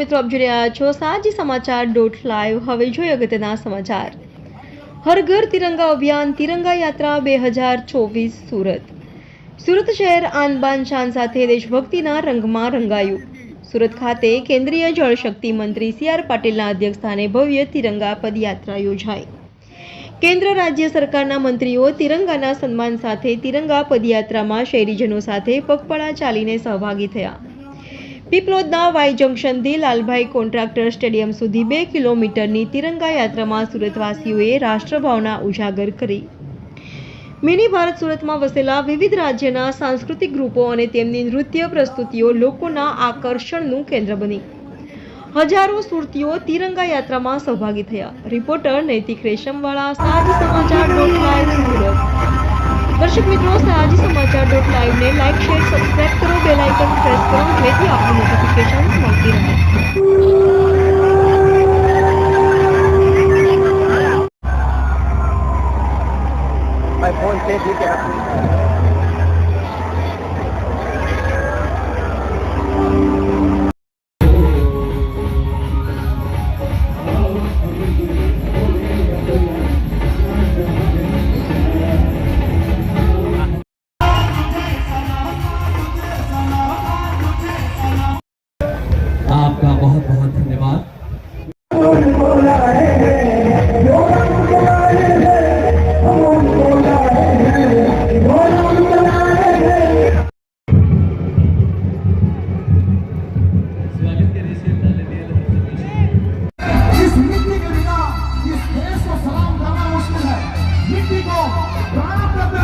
મિત્રો, આપ જોઈ રહ્યા છો સાજી સમાચાર .live। હવે જોઈએ અગત્યના સમાચાર। હર ઘર તિરંગા અભિયાન તિરંગા યાત્રા 2024 સુરત શહેર આન બાન શાન સાથે દેશભક્તિના રંગમાં રંગાયું। સુરત ખાતે કેન્દ્રીય જળશક્તિ મંત્રી સી આર પાટીલના અધ્યક્ષસ્થાને ભવ્ય તિરંગા પદયાત્રા યોજાઈ। કેન્દ્ર રાજ્ય સરકારના મંત્રીઓ તિરંગાના સન્માન સાથે તિરંગા પદયાત્રામાં શહેરીજનો સાથે પગપાળા ચાલીને સહભાગી થયા। પીપલોદના વાય જંકશનથી લાલભાઈ કોન્ટ્રાક્ટર સ્ટેડિયમ સુધી 2 કિલોમીટરની તિરંગા યાત્રામાં સુરતવાસીઓએ રાષ્ટ્રભાવના ઉજાગર કરી। મિની ભારત સુરતમાં વસેલા વિવિધ રાજ્યના સાંસ્કૃતિક ગ્રુપો અને તેમની નૃત્ય પ્રસ્તુતિઓ લોકોના આકર્ષણનું કેન્દ્ર બની। હજારો સુરતીઓ તિરંગા યાત્રામાં સહભાગી થયા। રિપોર્ટર નૈતિક રેશમવાળા, સાજી સમાચાર .live સુરત। દર્શક મિત્રો, સાજી સમાચાર .live ને લાઈક, શેર, સબસ્ક્રાઇબ કરો, બેલ આઇકન પ્રેસ કરો જેથી આપની નોટિફિકેશન મળતી રહે। My phone says you can आपका बहुत बहुत धन्यवाद। इस मिट्टी के बिना इस देश को सलाम करना मुश्किल है। मिट्टी को प्राण करते